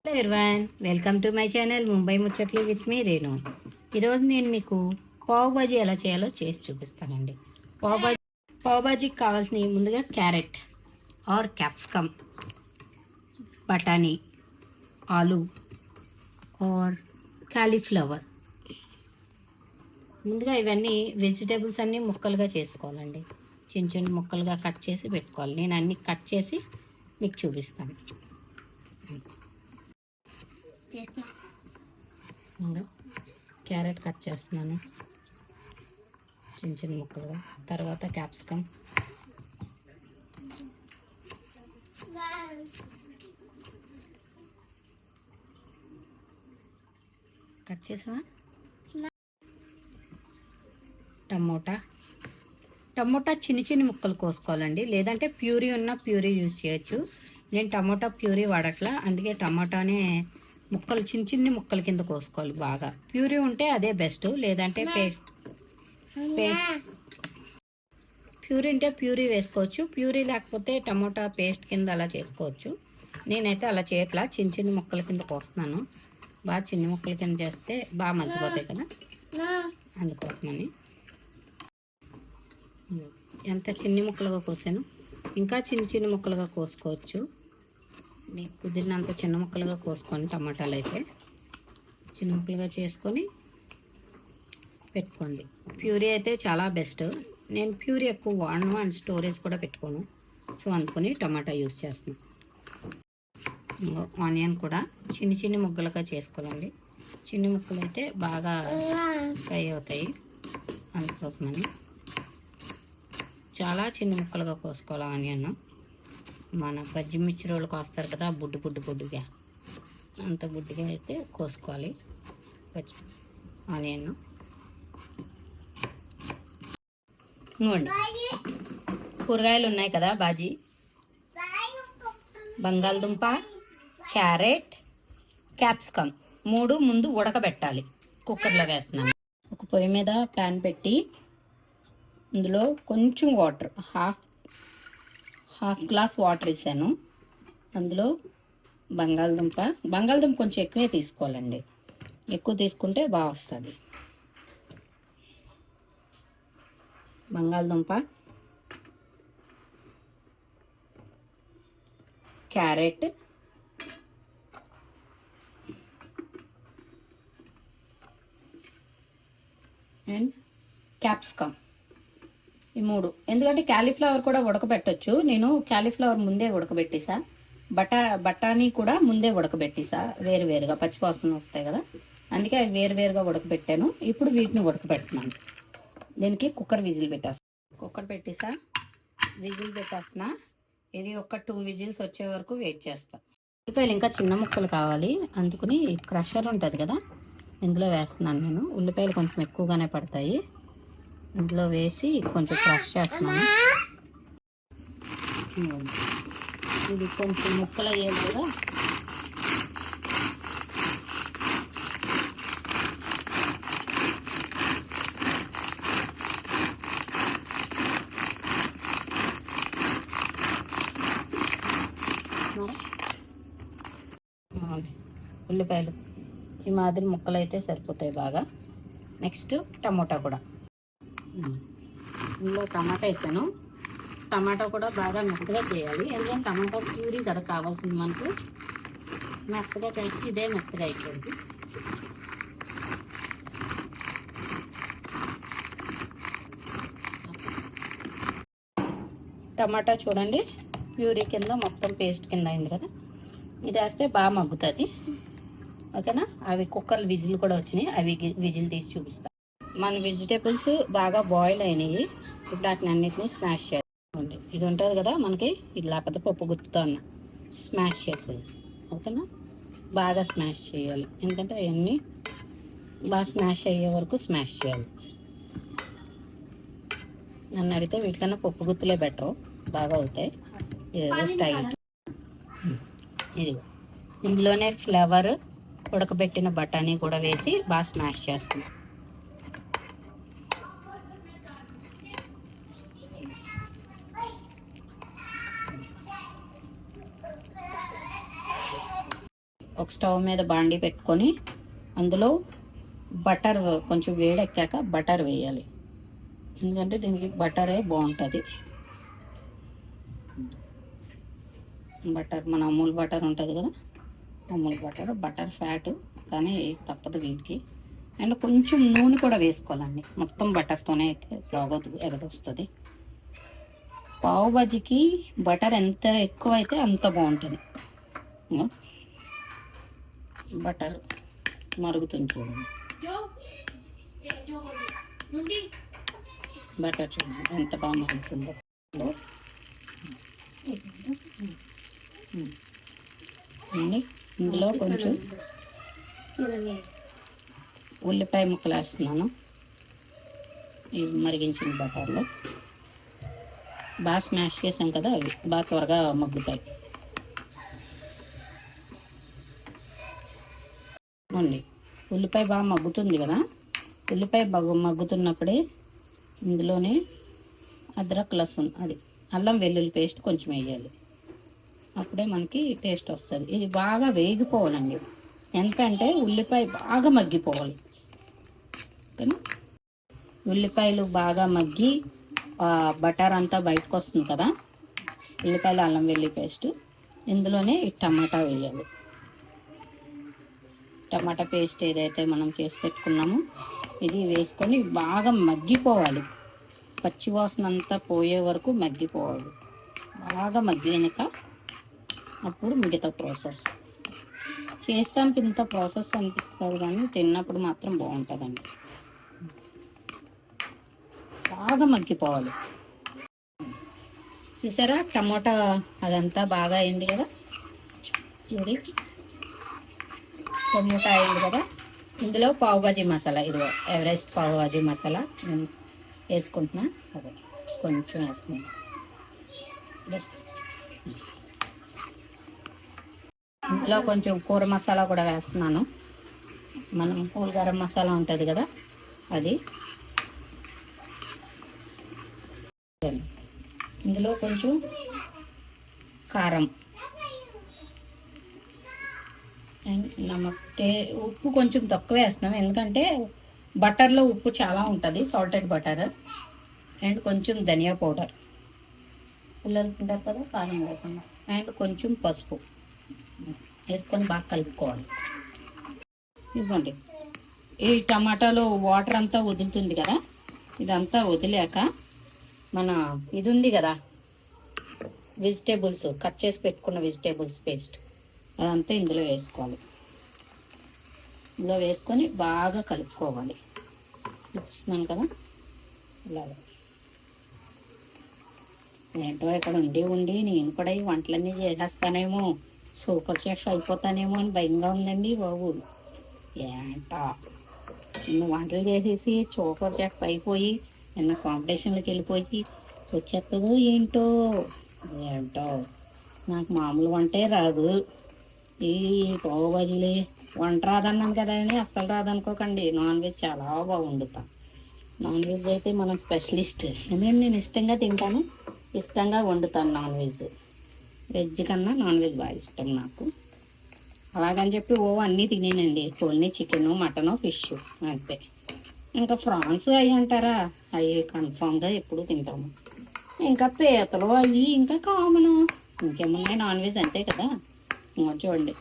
Hello everyone, welcome to my channel Mumbai ముచ్చట్లు with me Renu. ఈరోజు నేను మీకు పావ్ బాజీ ఎలా చేయాలో చేసి చూపిస్తానండి. పావ్ బాజీకి కావాల్సిన ముందుగా క్యారెట్ ఆర్ క్యాప్సికమ్, బఠానీ, ఆలు ఆర్ కాలీఫ్లవర్. ముందుగా ఇవన్నీ వెజిటేబుల్స్ అన్నీ ముక్కలుగా చేసుకోవాలండి. చిన్న చిన్న ముక్కలుగా కట్ చేసి పెట్టుకోవాలి. నేను అన్నీ కట్ చేసి మీకు చూపిస్తాను. క్యారెట్ కట్ చేస్తున్నాను చిన్న చిన్న ముక్కలుగా. తర్వాత క్యాప్సికమ్, కట్ చేసావా. టమోటా చిన్న చిన్న ముక్కలు కోసుకోవాలండి, లేదంటే ప్యూరీ ఉన్న ప్యూరీ యూజ్ చేయొచ్చు. నేను టమోటా ప్యూరీ వాడట్లా, అందుకే టమోటానే ముక్కలు చిన్న చిన్న ముక్కల కింద కోసుకోవాలి. బాగా ప్యూరీ ఉంటే అదే బెస్ట్, లేదంటే పేస్ట్ ప్యూరీ ఉంటే ప్యూరీ వేసుకోవచ్చు. ప్యూరీ లేకపోతే టమోటా పేస్ట్ కింద అలా చేసుకోవచ్చు. నేనైతే అలా చేయట్లా, చిన్న చిన్న ముక్కల కింద కోస్తున్నాను. బాగా చిన్న ముక్కల కింద చేస్తే బాగా మగ్గిపోతాయి కదా, అందుకోసమని. ఎంత చిన్న ముక్కలుగా కోసాను, ఇంకా చిన్న చిన్న ముక్కలుగా కోసుకోవచ్చు. మీకు కుదిరినంత చిన్న ముక్కలుగా కోసుకోండి. టమాటాలు అయితే చిన్న ముక్కలుగా చేసుకొని పెట్టుకోండి. ప్యూరీ అయితే చాలా బెస్ట్. నేను ప్యూరీ ఎక్కువ వాడను అండ్ స్టోరేజ్ కూడా పెట్టుకోను, సో అందుకని టమాటా యూజ్ చేస్తున్నాను. ఆనియన్ కూడా చిన్న చిన్న ముక్కలుగా చేసుకోవాలండి. చిన్న ముక్కలు అయితే బాగా ఫ్రై అవుతాయి, అందుకోసమని చాలా చిన్న ముక్కలుగా కోసుకోవాలి. ఆనియన్ మన పచ్చిమిర్చి రోలు కోస్తారు కదా, బుడ్డుగా అంత బుడ్డిగా అయితే కోసుకోవాలి ఆనియన్. ఇంకోండి కూరగాయలు ఉన్నాయి కదా, బాజీ బంగాళదుంప, క్యారెట్, క్యాప్సికమ్ 3 ముందు ఉడకబెట్టాలి. కుక్కర్లో వేస్తున్నాను. ఒక పొయ్యి మీద ప్యాన్ పెట్టి ఇందులో కొంచెం వాటర్, హాఫ్ గ్లాస్ వాటర్ వేసాను. అందులో బంగాళదుంప కొంచెం ఎక్కువే తీసుకోవాలండి, ఎక్కువ తీసుకుంటే బాగా వస్తుంది. బంగాళదుంప, క్యారెట్, అండ్ క్యాప్సికమ్, ఈ 3. ఎందుకంటే క్యాలీఫ్లవర్ కూడా ఉడకబెట్టచ్చు. నేను క్యాలీఫ్లవర్ ముందే ఉడకబెట్టేసా, బఠానీ కూడా ముందే ఉడకబెట్టేసా. వేరువేరుగా పచ్చివాసన వస్తాయి కదా, అందుకే అవి వేరువేరుగా ఉడకబెట్టాను. ఇప్పుడు వీటిని ఉడకబెడుతున్నాను. దీనికి కుక్కర్ విజిల్ పెట్టేసా. విజిల్ పెట్టేస్తున్నా. ఇది ఒక 2 విజిల్స్ వచ్చే వరకు వెయిట్ చేస్తా. ఉల్లిపాయలు ఇంకా చిన్న ముక్కలు కావాలి, అందుకని క్రషర్ ఉంటుంది కదా, ఇందులో వేస్తున్నాను నేను. ఉల్లిపాయలు కొంచెం ఎక్కువగానే పడతాయి. ఇందులో వేసి కొంచెం క్రష్ చేస్తున్నాను. ఇది కొంచెం ముక్కలు అయ్యేది కదా, ఉల్లిపాయలు ఈ మాదిరి ముక్కలు అయితే సరిపోతాయి బాగా. నెక్స్ట్ టమోటా కూడా, ఇందులో టమాటా వేసాను. టమాటా కూడా బాగా మెత్తగా చేయాలి, ఎందుకంటే టమాటా ప్యూరీ కదా కావాల్సింది మనకు. మెత్తగా చేస్తే ఇదే మెత్తగా అయిపోయింది. టమాటా చూడండి ప్యూరీ కింద మొత్తం పేస్ట్ కింద అయింది కదా, ఇది వేస్తే బాగా మగ్గుతుంది. ఓకేనా. అవి కుక్కర్ విజిల్ కూడా వచ్చినాయి, అవి విజిల్ తీసి చూపిస్తాను. మన వెజిటేబుల్స్ బాగా బాయిల్ అయినాయి. ఇప్పుడు వాటిని అన్నిటినీ స్మాష్ చేయాలి. ఇది ఉంటుంది కదా మనకి, ఇది లేకపోతే పప్పు గుత్తుతో ఉన్న స్మాష్ చేసేది. ఓకేనా, బాగా స్మాష్ చేయాలి, ఎందుకంటే అవన్నీ బాగా స్మాష్ అయ్యే వరకు స్మాష్ చేయాలి. నన్ను అడిగితే వీటికన్నా పప్పు గుత్తులే బెటర్, బాగా అవుతాయి. ఇదే స్టైల్. ఇది ఇందులోనే ఫ్లేవర్, ఉడకబెట్టిన బఠానీ కూడా వేసి బాగా స్మాష్ చేస్తుంది. ఒక ఒక స్టవ్ మీద బాండీ పెట్టుకొని అందులో బటర్ కొంచెం వేడెక్కాక బటర్ వేయాలి. ఎందుకంటే దీనికి బటరే బాగుంటుంది. బటర్ మన అమూల్ బటర్ ఉంటుంది కదా, అమూల్ బటర్ ఫ్యాట్, కానీ తప్పదు వీటికి. అండ్ కొంచెం నూనె కూడా వేసుకోవాలండి. మొత్తం బటర్తోనే అయితే బాగోదు, ఎగడొస్తుంది. పావు బాజీకి బటర్ ఎంత ఎక్కువ అయితే అంత బాగుంటుంది. బటర్ మరుగుతుంది చూడండి. బటర్ చూడండి ఎంత బాగా మరుగుతుందో. ఇందులో కొంచెం ఉల్లిపాయ ముక్కలు వేస్తున్నాను. ఇవి మరిగించిన బటర్లో బాగా స్మాష్ చేసాం కదా, అవి బాగా త్వరగా మగ్గుతాయి. అండి ఉల్లిపాయ బాగా మగ్గుతుంది కదా, ఉల్లిపాయ మగ్గుతున్నప్పుడే ఇందులోనే అద్రక్ లసన్, అది అల్లం వెల్లుల్లి పేస్ట్ కొంచెం వేయాలి. అప్పుడే మనకి టేస్ట్ వస్తుంది. ఇది బాగా వేగిపోవాలండి, ఎందుకంటే ఉల్లిపాయ బాగా మగ్గిపోవాలి. ఓకేనా, ఉల్లిపాయలు బాగా మగ్గి బటర్ అంతా బయటకు వస్తుంది కదా, ఉల్లిపాయలు అల్లం వెల్లుల్లి పేస్ట్, ఇందులోనే టమాటా వేయాలి. టమాటా పేస్ట్ ఏదైతే మనం చేసి పెట్టుకున్నామో ఇది వేసుకొని బాగా మగ్గిపోవాలి. పచ్చివాసన అంతా పోయే వరకు మగ్గిపోవాలి. బాగా మగ్గినాక అప్పుడు మిగతా ప్రాసెస్ చేస్తానికి ఇంత ప్రాసెస్ అనిపిస్తుంది, కానీ తిన్నప్పుడు మాత్రం బాగుంటుందండి. బాగా మగ్గిపోవాలి. చూసారా టమాటా అదంతా బాగా అయింది కదా, చూడి టమాటా అయింది కదా. ఇందులో పావుబాజీ మసాలా, ఇదిగో ఎవరెస్ట్ పావుబాజీ మసాలా నేను వేసుకుంటున్నా. అదే కొంచెం వేస్తున్నాను. ఇందులో కొంచెం కూర మసాలా కూడా వేస్తున్నాను. మనం హోల్ గరం మసాలా ఉంటుంది కదా, అది. ఇందులో కొంచెం కారం అండ్ ఉప్పు కొంచెం తక్కువ వేస్తున్నాం, ఎందుకంటే బటర్లో ఉప్పు చాలా ఉంటుంది, సాల్టెడ్ బటర్. అండ్ కొంచెం ధనియా పౌడర్, పిల్లలు తింటారు కదా కారం లేకుండా. అండ్ కొంచెం పసుపు వేసుకొని బాగా కలుపుకోవాలి. ఇవ్వండి, ఈ టమాటాలో వాటర్ అంతా వదులుతుంది కదా, ఇదంతా వదిలేక మన ఇది ఉంది కదా వెజిటేబుల్స్, కట్ చేసి పెట్టుకున్న వెజిటేబుల్స్ పేస్ట్, అదంతా ఇందులో వేసుకోవాలి. ఇందులో వేసుకొని బాగా కలుపుకోవాలి. చూపిస్తున్నాను కదా ఇలాగ. ఏంటో ఇక్కడ ఉండి నేను కూడా ఈ వంటలన్నీ చేసేస్తానేమో, సూపర్ చెఫ్ అయిపోతానేమో అని భయంగా ఉందండి బాబు. ఏంటో ఇన్ని వంటలు చేసేసి సూపర్ చెఫ్ అయిపోయి నిన్న కాంపిటీషన్లకు వెళ్ళిపోయి వచ్చేస్తుందో ఏంటో. నాకు మామూలు వంటే రాదు. ఈ పావుబాజీలే వంట రాదన్నాను కదా అని అస్సలు రాదనుకోకండి. నాన్ వెజ్ చాలా బాగా వండుతా. నాన్ వెజ్ అయితే మనం స్పెషలిస్ట్. ఎందుకంటే నేను ఇష్టంగా తింటాను, ఇష్టంగా వండుతాను నాన్ వెజ్. వెజ్ కన్నా నాన్ వెజ్ బాగా ఇష్టం నాకు. అలాగని చెప్పి అన్నీ తినేనండి, ఓన్లీ చికెను, మటను, ఫిష్ అంతే. ఇంకా ఫ్రాన్స్ అవి అంటారా, అవి కన్ఫామ్గా ఎప్పుడు తింటాము. ఇంకా పీతలు అవి ఇంకా కామను. ఇంకేమున్నాయి నాన్ వెజ్ అంతే కదా. చూడండి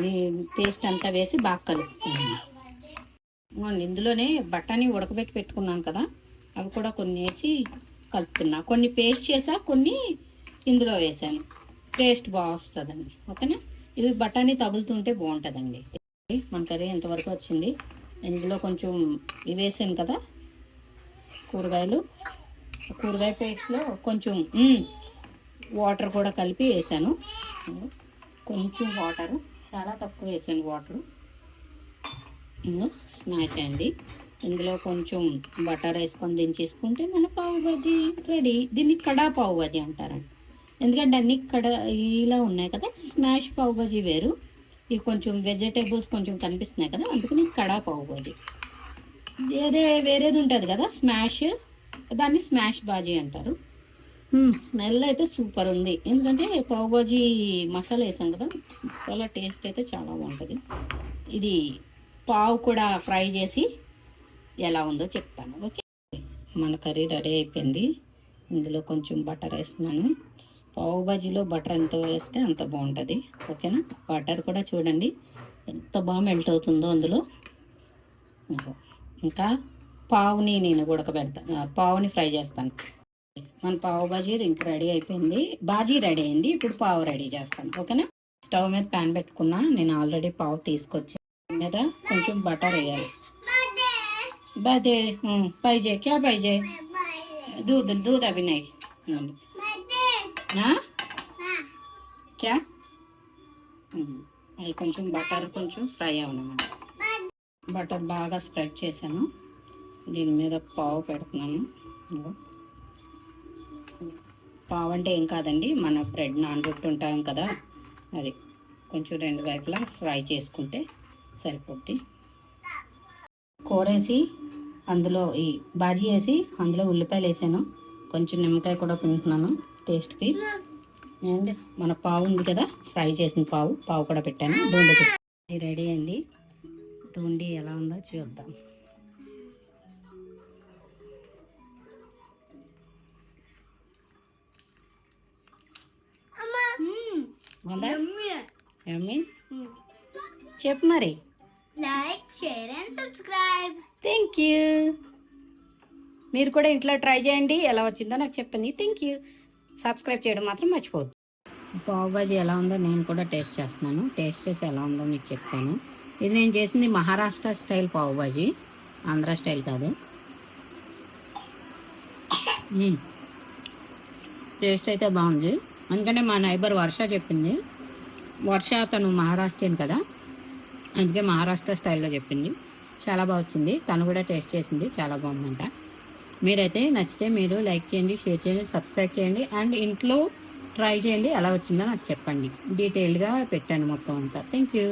ఈ పేస్ట్ అంతా వేసి బాగా కలుపుతున్నాను. ఇందులోనే బఠానీ ఉడకబెట్టి పెట్టుకున్నాను కదా, అవి కూడా కొన్ని వేసి కలుపుతున్నా. కొన్ని పేస్ట్ చేసా, కొన్ని ఇందులో వేసాను. టేస్ట్ బాగా వస్తుందండి. ఓకేనా, ఇవి బఠానీ తగులుతుంటే బాగుంటుందండి. మన కర్రీ ఎంతవరకు వచ్చింది. ఇందులో కొంచెం ఇవి వేసాను కదా కూరగాయ పేస్ట్లో కొంచెం వాటర్ కూడా కలిపి వేసాను. కొంచెం వాటర్, చాలా తక్కువ వేసాను వాటర్. ఇందులో స్మాష్ అయింది. ఇందులో కొంచెం బటర్ వేసుకొని దించేసుకుంటే మన పావు బాజీ రెడీ. దీన్ని కడా పావు బాజీ అంటారండి, ఎందుకంటే అన్ని ఇలా ఉన్నాయి కదా. స్మాష్ పావు బాజీ వేరు, ఇవి కొంచెం వెజిటేబుల్స్ కొంచెం కనిపిస్తున్నాయి కదా, అందుకని కడా పావు బాజీ. వేరేది ఉంటుంది కదా స్మాష్, దాన్ని స్మాష్ బాజీ అంటారు. స్మెల్ అయితే సూపర్ ఉంది, ఎందుకంటే పావ్ బాజీ మసాలా వేసాం కదా, మసాలా టేస్ట్ అయితే చాలా బాగుంటుంది. ఇది పావు కూడా ఫ్రై చేసి ఎలా ఉందో చెప్తాను. ఓకే, మన కర్రీ రెడీ అయిపోయింది. ఇందులో కొంచెం బటర్ వేస్తున్నాను. పావు బాజీలో బటర్ ఎంత వేస్తే అంత బాగుంటుంది. ఓకేనా, బటర్ కూడా చూడండి ఎంత బాగా మెల్ట్ అవుతుందో అందులో. ఇంకా పావుని నేను ఉడకబెడతాను, పావుని ఫ్రై చేస్తాను. మన పావు బాజీ ఇంక రెడీ అయిపోయింది, బాజీ రెడీ అయింది. ఇప్పుడు పావు రెడీ చేస్తాను. ఓకేనా, స్టవ్ మీద ప్యాన్ పెట్టుకున్నా, నేను ఆల్రెడీ పావు తీసుకొచ్చాను. మీద కొంచెం బటర్ వేయాలి. బాదే పైజే క్యా పైజే दूध दूध अभी नहीं क्या అది కొంచెం బటర్ కొంచెం ఫ్రై అవ్వనమాట. బటర్ బాగా స్ప్రెడ్ చేశాను, దీని మీద పావు పెడుతున్నాను. పావు అంటే ఏం కాదండి, మన బ్రెడ్ నానబెట్టుంటాం కదా, అది కొంచెం రెండు వైపులా ఫ్రై చేసుకుంటే సరిపోద్ది. కూరేసి అందులో ఈ బాజీ వేసి అందులో ఉల్లిపాయలు వేసాను, కొంచెం నిమ్మకాయ కూడా పిండుతున్నాను టేస్ట్కి. అండ్ మన పావు ఉంది కదా, ఫ్రై చేసిన పావు కూడా పెట్టాను. డోండి రెడీ అయింది. డోండి ఎలా ఉందో చూద్దాం. చెప్పు మరి. Like, share and subscribe. Thank you. మీరు కూడా ఇంట్లో ట్రై చేయండి, ఎలా వచ్చిందో నాకు చెప్పండి. Thank you. సబ్స్క్రైబ్ చేయడం మాత్రం మర్చిపోవద్దు. పావ్ బాజీ ఎలా ఉందో నేను కూడా టేస్ట్ చేస్తున్నాను, టేస్ట్ చేసి ఎలా ఉందో మీకు చెప్తాను. ఇది నేను చేసింది మహారాష్ట్ర స్టైల్ పావ్ బాజీ, ఆంధ్ర స్టైల్ కాదు. టేస్ట్ అయితే బాగుంది, ఎందుకంటే మా నైబర్ వర్ష చెప్పింది. వర్ష తను మహారాష్ట్రియన్ కదా, అందుకే మహారాష్ట్ర స్టైల్లో చెప్పింది. చాలా బాగా వచ్చింది, తను కూడా టేస్ట్ చేసింది, చాలా బాగుందంట. మీరైతే నచ్చితే మీరు లైక్ చేయండి, షేర్ చేయండి, సబ్స్క్రైబ్ చేయండి, అండ్ ఇంట్లో ట్రై చేయండి, ఎలా వచ్చిందో నాకు చెప్పండి. డీటెయిల్గా పెట్టాను మొత్తం అంతా. Thank you.